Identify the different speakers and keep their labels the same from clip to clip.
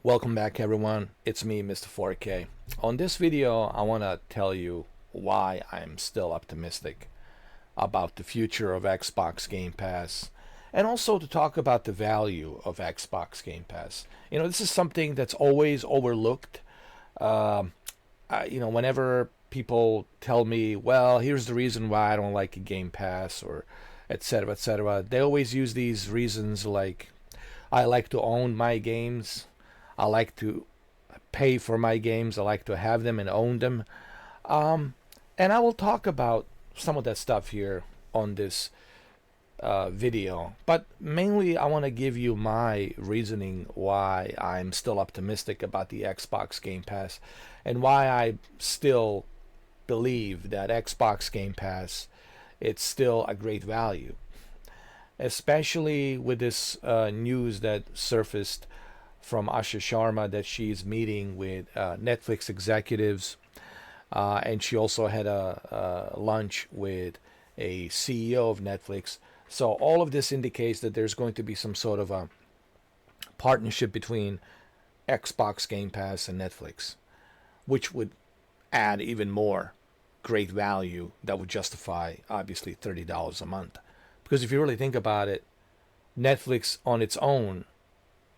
Speaker 1: Welcome back everyone, it's me Mr. 4K. On this video I want to tell you why I'm still optimistic about the future of Xbox Game Pass and also to talk about the value of Xbox Game Pass. This is something that's always overlooked. Um, Whenever people tell me, well, here's the reason why I don't like a Game Pass or etc. etc., they always use these reasons like I like to own my games. I like to pay for my games. I like to have them and own them. Um, and I will talk about some of that stuff here on this video. But mainly, I want to give you my reasoning why I'm still optimistic about the Xbox Game Pass and why I still believe that Xbox Game Pass it's still a great value, especially with this news that surfaced from Asha Sharma that she's meeting with Netflix executives, and she also had a lunch with a CEO of Netflix. So all of this indicates that there's going to be some sort of a partnership between Xbox Game Pass and Netflix, which would add even more great value that would justify obviously $30 a month. Because if you really think about it, Netflix on its own,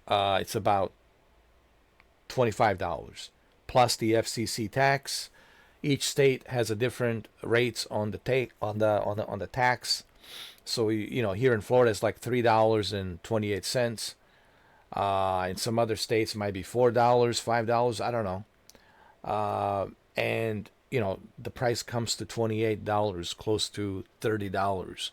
Speaker 1: it's about $25 plus the FCC tax. Each state has a different rates on the take on the tax. So here in Florida it's like $3.28. In some other states it might be $4, $5. I don't know. And the price comes to $28, close to $30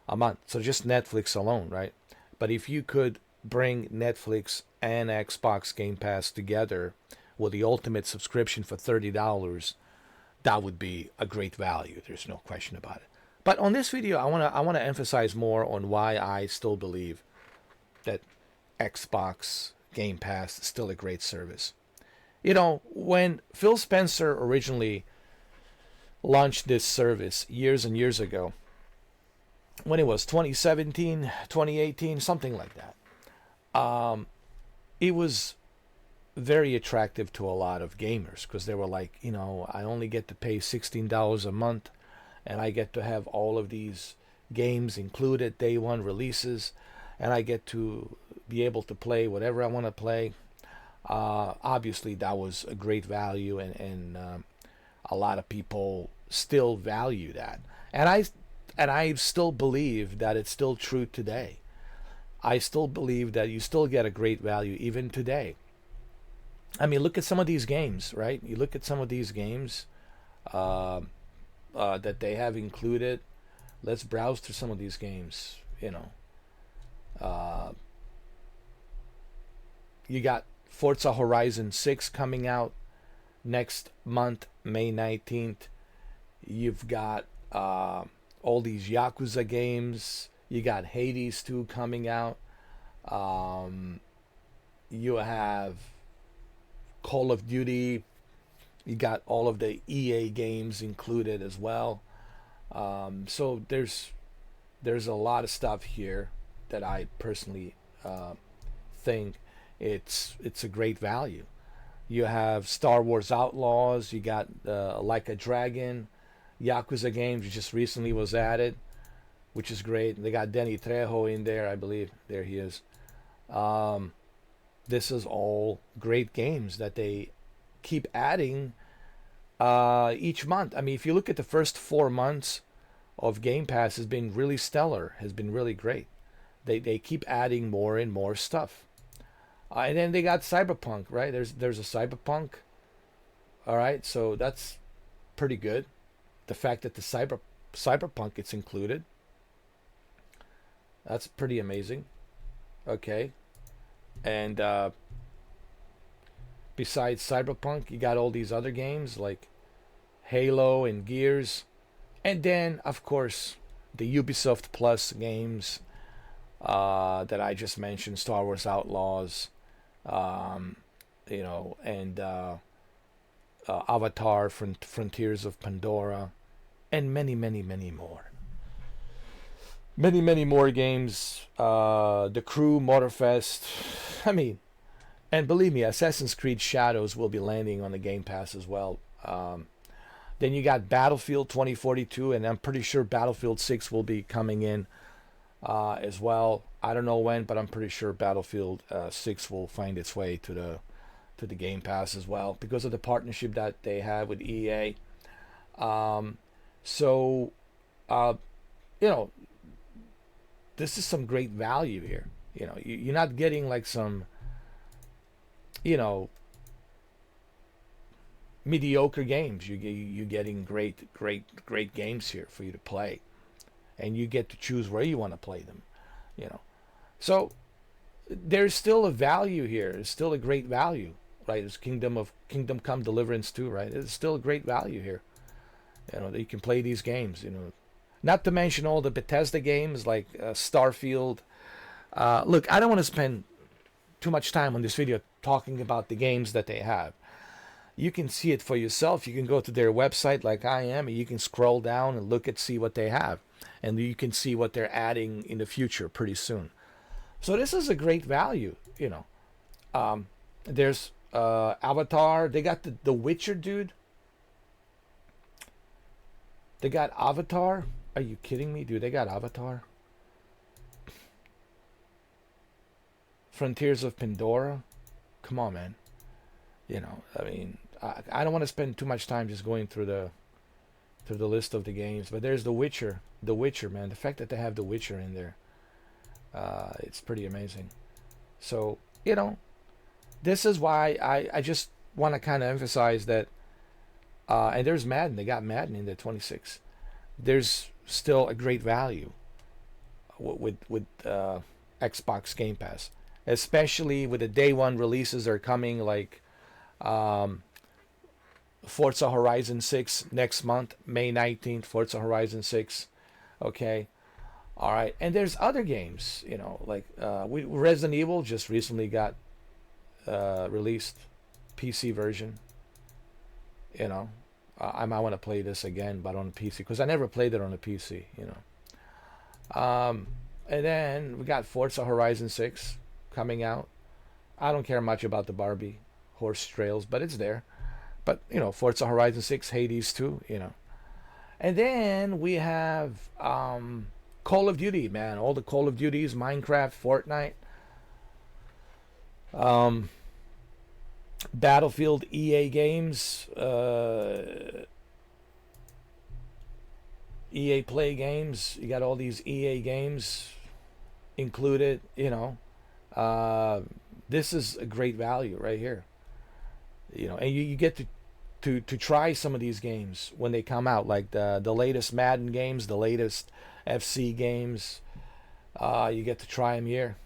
Speaker 1: a month. So just Netflix alone, right? But if you could bring Netflix and Xbox Game Pass together with the ultimate subscription for $30, that would be a great value. There's no question about it. But on this video, I want to emphasize more on why I still believe that Xbox Game Pass is still a great service. When Phil Spencer originally launched this service years and years ago, when it was 2017, 2018, something like that, it was very attractive to a lot of gamers because they were like, I only get to pay $16 a month and I get to have all of these games included, day one releases, and I get to be able to play whatever I want to play. Obviously, that was a great value, and a lot of people still value that. And I still believe that it's still true today. I still believe that you still get a great value even today. I mean, look at some of these games, right? You look at some of these games uh, that they have included. Let's browse through some of these games. Uh, you got Forza Horizon 6 coming out next month, May 19th. You've got all these Yakuza games. You got Hades 2 coming out. You have Call of Duty. You got all of the EA games included as well. So there's a lot of stuff here that I personally think it's a great value. You have Star Wars Outlaws. You got Like a Dragon. Yakuza games just recently was added, which is great. They got Danny Trejo in there, I believe. There he is. Um, this is all great games that they keep adding each month. I mean, if you look at the first 4 months of Game Pass, has been really stellar. Has been really great. They keep adding more and more stuff. And then they got Cyberpunk, right? There's a Cyberpunk. All right, so that's pretty good. The fact that the Cyberpunk it's included, that's pretty amazing. Okay, and besides Cyberpunk, you got all these other games like Halo and Gears, and then of course the Ubisoft Plus games that I just mentioned, Star Wars Outlaws, um, and Avatar, Frontiers of Pandora, and many, many, many more. Many, many more games. The Crew, Motorfest. I mean, And believe me, Assassin's Creed Shadows will be landing on the Game Pass as well. Then you got Battlefield 2042, and I'm pretty sure Battlefield 6 will be coming in as well. I don't know when, but I'm pretty sure Battlefield 6 will find its way to the Game Pass as well because of the partnership that they have with EA. Um, so, uh, you know, this is some great value here. You're not getting like some, you know, mediocre games. You're getting great games here for you to play, and you get to choose where you want to play them. You know, so there's still a value here. It's still a great value, right? It's Kingdom Come Deliverance too, right? It's still a great value here. That you can play these games. Not to mention all the Bethesda games like Starfield. Look, I don't want to spend too much time on this video talking about the games that they have. You can see it for yourself. You can go to their website like I am, and you can scroll down and see what they have. And you can see what they're adding in the future pretty soon. So this is a great value. There's Avatar. They got the Witcher, dude. They got Avatar. Are you kidding me, dude? They got Avatar. Frontiers of Pandora. Come on, man. I mean, I don't want to spend too much time just going through the list of the games, but there's The Witcher. The Witcher, man. The fact that they have The Witcher in there, it's pretty amazing. So, this is why I just want to kind of emphasize that. And there's Madden. They got Madden in there, 26. There's still a great value with Xbox Game Pass, especially with the day one releases that are coming, like Forza Horizon 6 next month, May 19th. Forza Horizon 6. Okay. All right. And there's other games, like Resident Evil just recently got released, PC version. I might want to play this again, but on a PC, because I never played it on a PC. And then we got Forza Horizon 6 coming out. I don't care much about the Barbie horse trails, but it's there. But Forza Horizon 6, Hades 2. And then we have Call of Duty, man. All the Call of Duties, Minecraft, Fortnite. Battlefield, EA games, EA Play games. You got all these EA games included. This is a great value right here. And you get to try some of these games when they come out, like the latest Madden games, the latest FC games. You get to try them here.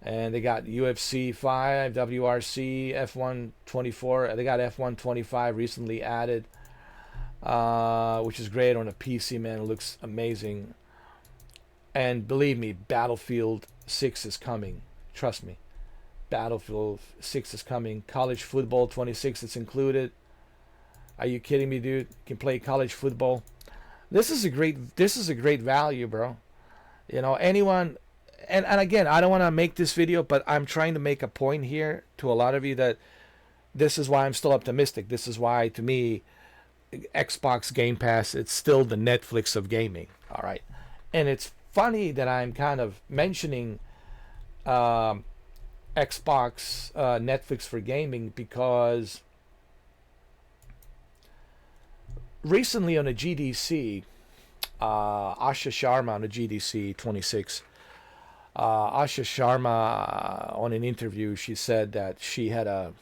Speaker 1: And they got UFC 5, WRC, F1 24. They got F1 25 recently added, which is great on a PC, man. It looks amazing. And believe me, Battlefield 6 is coming. Trust me. Battlefield 6 is coming. College Football 26 is included. Are you kidding me, dude? You can play college football. This is a great value, bro. Anyone. And again, I don't want to make this video, but I'm trying to make a point here to a lot of you that this is why I'm still optimistic. This is why, to me, Xbox Game Pass, it's still the Netflix of gaming. All right. And it's funny that I'm kind of mentioning Xbox Netflix for gaming, because recently on a GDC, Asha Sharma on a GDC 26, Asha Sharma, on an interview, she said that she had a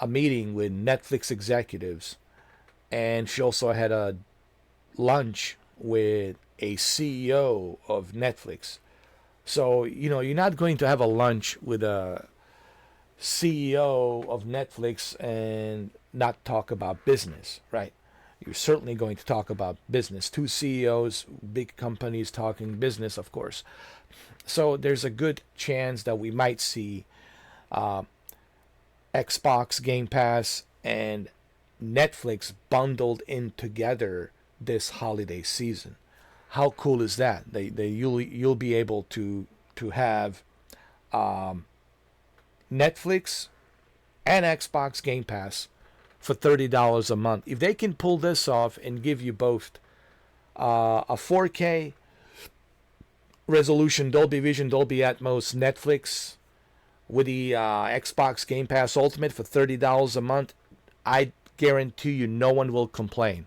Speaker 1: meeting with Netflix executives, and she also had a lunch with a CEO of Netflix. So, you're not going to have a lunch with a CEO of Netflix and not talk about business, right? You're certainly going to talk about business. Two CEOs, big companies talking business, of course. So there's a good chance that we might see Xbox Game Pass and Netflix bundled in together this holiday season. How cool is that? You'll be able to have Netflix and Xbox Game Pass for $30 a month. If they can pull this off and give you both a 4K resolution, Dolby Vision, Dolby Atmos, Netflix with the Xbox Game Pass Ultimate for $30 a month, I guarantee you no one will complain.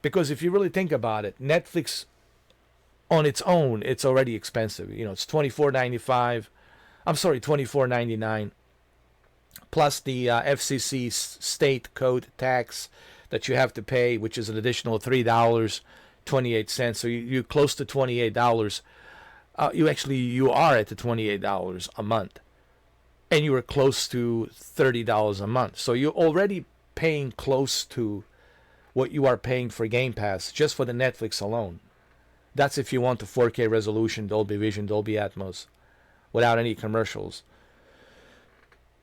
Speaker 1: Because if you really think about it, Netflix on its own, it's already expensive. You know, it's $24.95. I'm sorry, $24.99. Plus the FCC state code tax that you have to pay, which is an additional $3.28. So you're close to $28. You are at the $28 a month, and you are close to $30 a month. So you're already paying close to what you are paying for Game Pass just for the Netflix alone. That's if you want the 4K resolution, Dolby Vision, Dolby Atmos, without any commercials.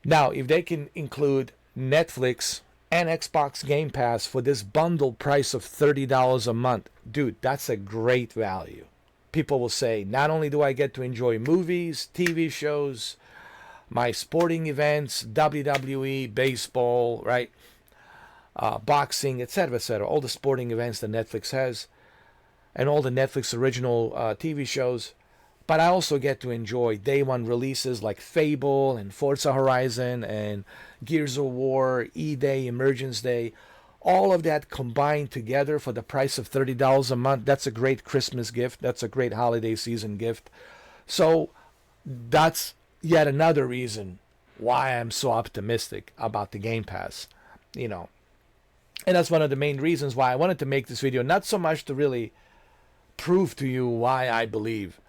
Speaker 1: Now, if they can include Netflix and Xbox Game Pass for this bundled price of $30 a month, dude, that's a great value. People will say, not only do I get to enjoy movies, TV shows, my sporting events, WWE, baseball, right, boxing, etc., all the sporting events that Netflix has, and all the Netflix original TV shows, but I also get to enjoy day one releases like Fable and Forza Horizon and Gears of War, E-Day, Emergence Day. All of that combined together for the price of $30 a month. That's a great Christmas gift. That's a great holiday season gift. So that's yet another reason why I'm so optimistic about the Game Pass. You know, and that's one of the main reasons why I wanted to make this video. Not so much to really prove to you why I believe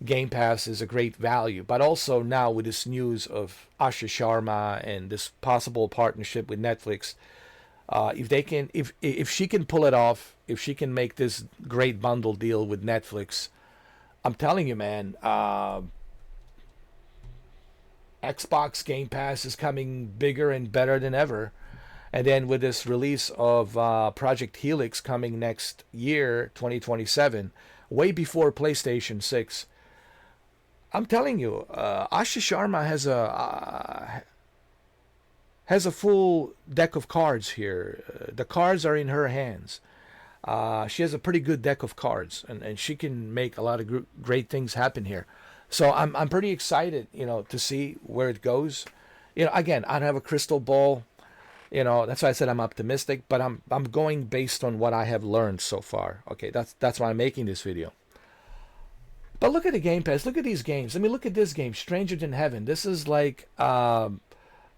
Speaker 1: Game Pass is a great value, but also now with this news of Asha Sharma and this possible partnership with Netflix, if she can pull it off, if she can make this great bundle deal with Netflix, I'm telling you, man, Xbox Game Pass is coming bigger and better than ever. And then with this release of Project Helix coming next year, 2027, way before PlayStation 6, I'm telling you, Asha Sharma has a full deck of cards here. The cards are in her hands. She has a pretty good deck of cards, and she can make a lot of great things happen here. So I'm pretty excited, to see where it goes. Again, I don't have a crystal ball. That's why I said I'm optimistic, but I'm going based on what I have learned so far. Okay, that's why I'm making this video. But look at the Game Pass. Look at these games. I mean, look at this game, Stranger Than Heaven. This is like not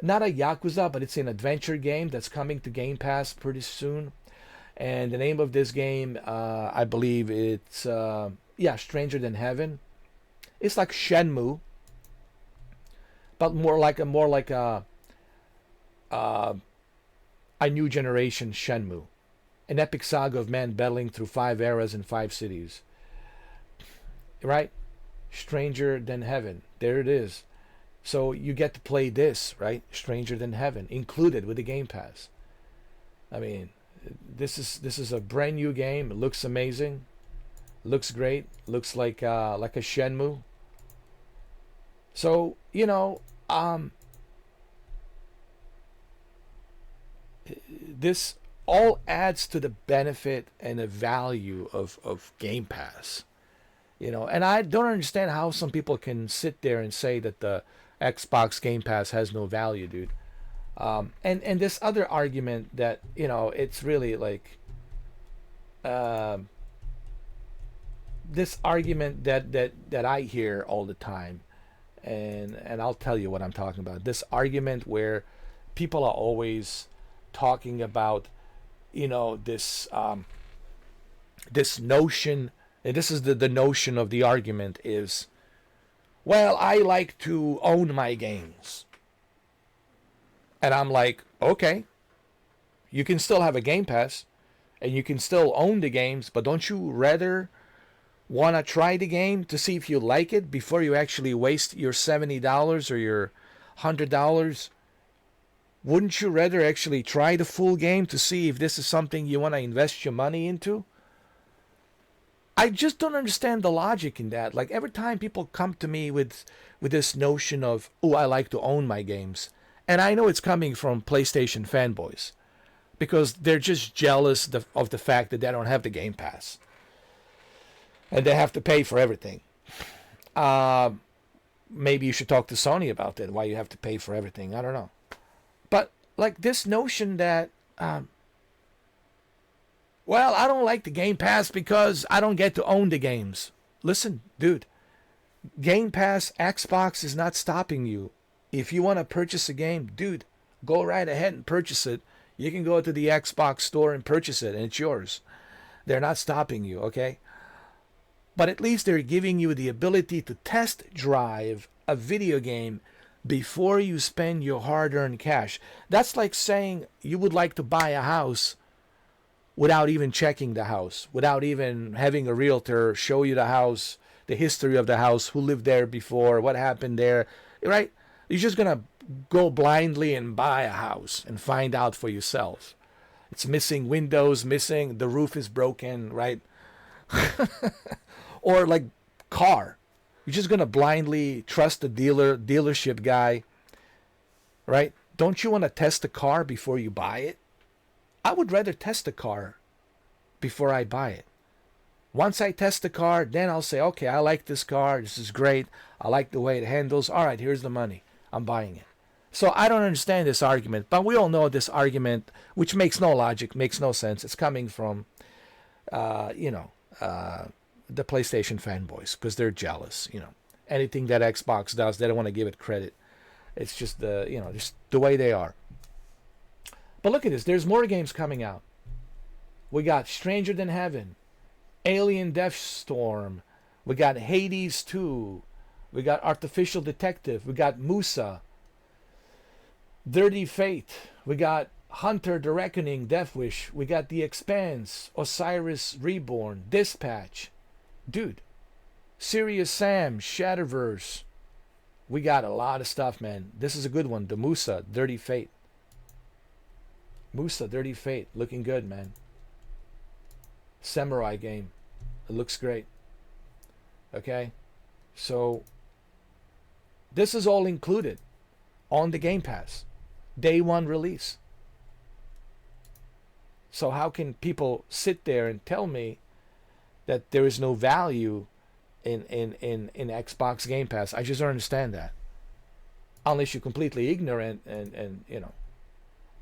Speaker 1: a Yakuza, but it's an adventure game that's coming to Game Pass pretty soon. And the name of this game, I believe it's Stranger Than Heaven. It's like Shenmue, but more like a new generation Shenmue, an epic saga of men battling through 5 eras and 5 cities. Right? Stranger Than Heaven. There it is. So you get to play this, right? Stranger Than Heaven, included with the Game Pass. I mean, this is a brand new game. It looks amazing. Looks great. Looks like a Shenmue. So, this all adds to the benefit and the value of Game Pass. And I don't understand how some people can sit there and say that the Xbox Game Pass has no value, dude. And this other argument that, it's really like this argument that I hear all the time, and I'll tell you what I'm talking about. This argument where people are always talking about, this notion. And this is the notion of the argument is, well, I like to own my games. And I'm like, okay, you can still have a Game Pass and you can still own the games, but don't you rather want to try the game to see if you like it before you actually waste your $70 or your $100? Wouldn't you rather actually try the full game to see if this is something you want to invest your money into? I just don't understand the logic in that. Like every time people come to me with this notion of, oh, I like to own my games, and I know it's coming from PlayStation fanboys because they're just jealous of the fact that they don't have the Game Pass and they have to pay for everything. Uh, Maybe you should talk to Sony about that. Why you have to pay for everything? I don't know. But like this notion that, well, I don't like the Game Pass because I don't get to own the games. Listen, dude, Game Pass, Xbox is not stopping you. If you want to purchase a game, dude, go right ahead and purchase it. You can go to the Xbox store and purchase it, and it's yours. They're not stopping you, okay? But at least they're giving you the ability to test drive a video game before you spend your hard-earned cash. That's like saying you would like to buy a house without even checking the house, without even having a realtor show you the house, the history of the house, who lived there before, what happened there, right? You're just going to go blindly and buy a house and find out for yourself. It's missing windows, the roof is broken, right? Or like car. You're just going to blindly trust the dealership guy, right? Don't you want to test the car before you buy it? I would rather test the car before I buy it. Once I test the car, then I'll say, okay, I like this car. This is great. I like the way it handles. All right, here's the money. I'm buying it. So I don't understand this argument, but we all know this argument, which makes no logic, makes no sense. It's coming from, the PlayStation fanboys because they're jealous. Anything that Xbox does, they don't want to give it credit. It's just just the way they are. But look at this. There's more games coming out. We got Stranger Than Heaven, Alien Deathstorm. We got Hades 2. We got Artificial Detective. We got Musa. Dirty Fate. We got Hunter the Reckoning, Death Wish. We got The Expanse, Osiris Reborn, Dispatch. Dude. Serious Sam, Shatterverse. We got a lot of stuff, man. This is a good one. The Musa, Dirty Fate. Musa, Dirty Fate. Looking good, man. Samurai game. It looks great. Okay? So, this is all included on the Game Pass. Day one release. So how can people sit there and tell me that there is no value in Xbox Game Pass? I just don't understand that. Unless you're completely ignorant and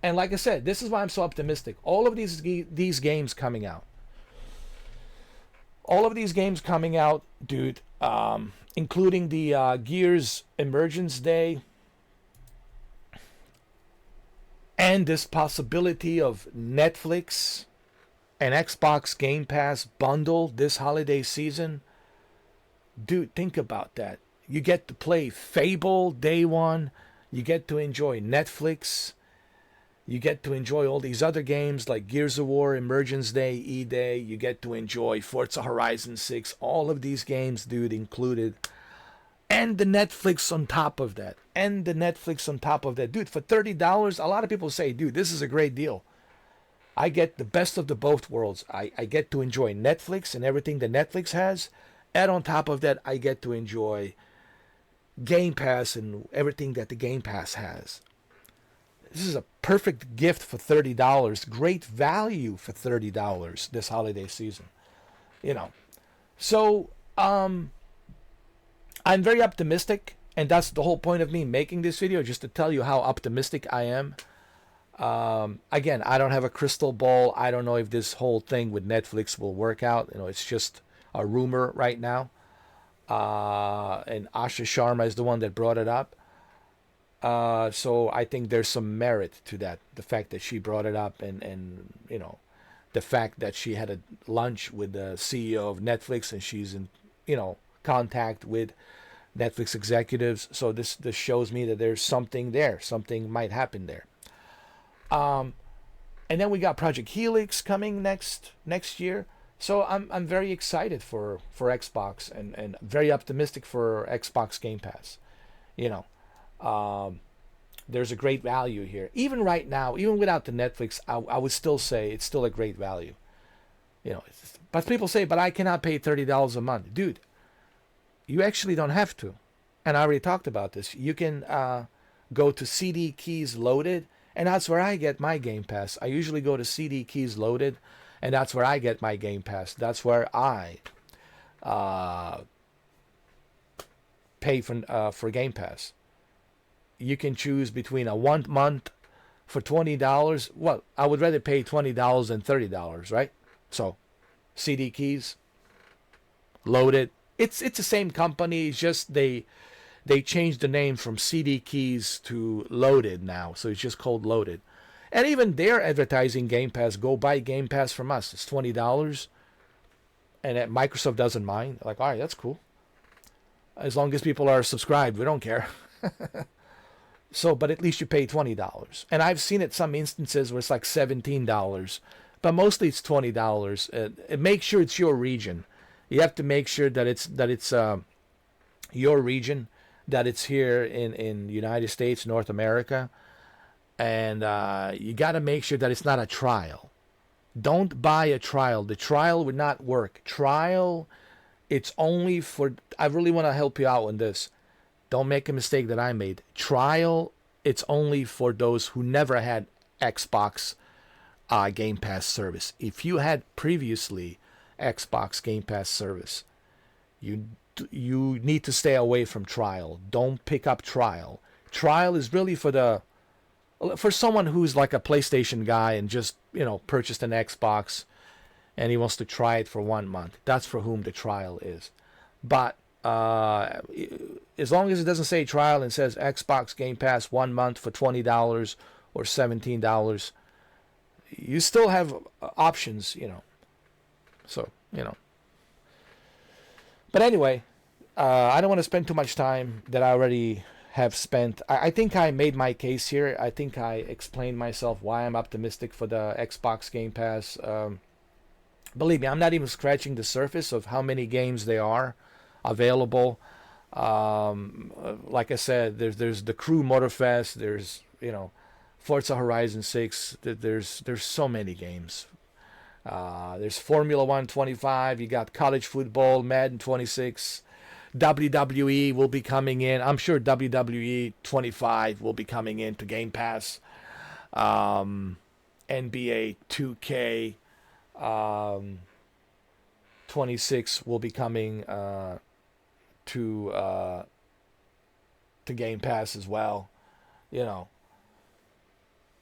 Speaker 1: And like I said, this is why I'm so optimistic. All of these games coming out. All of these games coming out, dude, including the Gears Emergence Day, and this possibility of Netflix and Xbox Game Pass bundle this holiday season. Dude, think about that. You get to play Fable day one. You get to enjoy Netflix. You get to enjoy all these other games like Gears of War, Emergence Day, E-Day. You get to enjoy Forza Horizon 6. All of these games, dude, included. And the Netflix on top of that. Dude, for $30, a lot of people say, dude, this is a great deal. I get the best of the both worlds. I get to enjoy Netflix and everything that Netflix has. And on top of that, I get to enjoy Game Pass and everything that the Game Pass has. This is a perfect gift for $30. Great value for $30 this holiday season. So, I'm very optimistic, and that's the whole point of me making this video, just to tell you how optimistic I am. Again, I don't have a crystal ball. I don't know if this whole thing with Netflix will work out. It's just a rumor right now. And Asha Sharma is the one that brought it up. So I think there's some merit to that. The fact that she brought it up and the fact that she had a lunch with the CEO of Netflix and she's in, contact with Netflix executives. So this shows me that there's something there. Something might happen there. And then we got Project Helix coming next year. So I'm very excited for Xbox and very optimistic for Xbox Game Pass. There's a great value here. Even right now, even without the Netflix, I would still say it's still a great value. But people say, but I cannot pay $30 a month. Dude, you actually don't have to. And I already talked about this. You can go to CD Keys Loaded, and that's where I get my Game Pass. I usually go to CD Keys Loaded, and that's where I get my Game Pass. That's where I pay for Game Pass. You can choose between a 1 month for $20. Well, I would rather pay $20 than $30, right? So, CD Keys Loaded. It's the same company. It's just they changed the name from CD Keys to Loaded now, so it's just called Loaded. And even they're advertising Game Pass. Go buy Game Pass from us. It's $20, and Microsoft doesn't mind. Like, all right, that's cool. As long as people are subscribed, we don't care. So, but at least you pay $20. And I've seen it some instances where it's like $17, but mostly it's $20. Make sure it's your region. You have to make sure that it's your region, that it's here in United States, North America, and you got to make sure that it's not a trial. Don't buy a trial. The trial would not work. Trial, it's only for. I really want to help you out on this. Don't make a mistake that I made. Trial, it's only for those who never had Xbox Game Pass service. If you had previously Xbox Game Pass service, you need to stay away from trial. Don't pick up trial. Trial is really for someone who's like a PlayStation guy and just, purchased an Xbox and he wants to try it for 1 month. That's for whom the trial is. But as long as it doesn't say trial and says Xbox Game Pass 1 month for $20 or $17, you still have options, So, But anyway, I don't want to spend too much time that I already have spent. I think I made my case here. I think I explained myself why I'm optimistic for the Xbox Game Pass. Believe me, I'm not even scratching the surface of how many games there are available. Like I said, there's the Crew Motorfest. There's Forza Horizon 6. There's so many games. There's Formula 1 25. You got college football, Madden 26. WWE will be coming in. I'm sure WWE 25 will be coming in to Game Pass. NBA 2K 26 will be coming to Game Pass as well.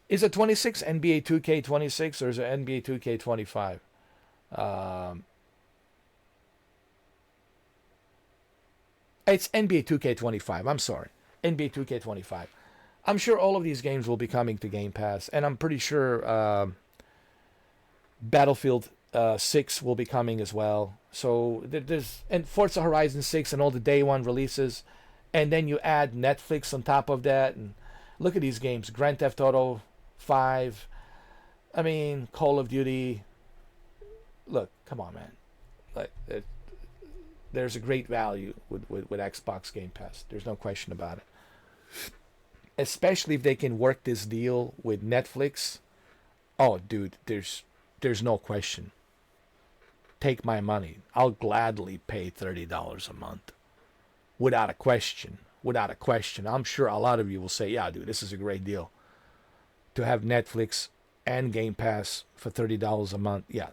Speaker 1: Is it 26 NBA 2K 26 or is it NBA 2K 25? It's NBA 2K 25. I'm sorry. NBA 2K 25. I'm sure all of these games will be coming to Game Pass, and I'm pretty sure Battlefield 6 will be coming as well. So and Forza Horizon 6 and all the day one releases, and then you add Netflix on top of that, and look at these games: Grand Theft Auto 5. I mean, Call of Duty. Look, come on, man. There's a great value with Xbox Game Pass. There's no question about it. Especially if they can work this deal with Netflix. Oh, dude, there's no question. Take my money. I'll gladly pay $30 a month. Without a question. Without a question. I'm sure a lot of you will say, yeah, dude, this is a great deal. To have Netflix and Game Pass for $30 a month, yeah.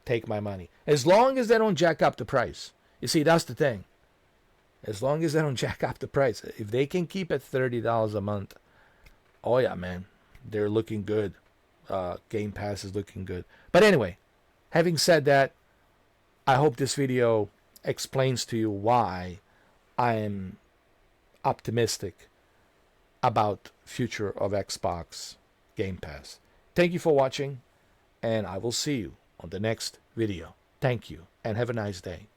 Speaker 1: Take my money. As long as they don't jack up the price. You see, that's the thing. As long as they don't jack up the price. If they can keep it $30 a month, oh yeah, man. They're looking good. Game Pass is looking good. But anyway, having said that, I hope this video explains to you why I am optimistic about future of Xbox Game Pass. Thank you for watching, and I will see you on the next video. Thank you, and have a nice day.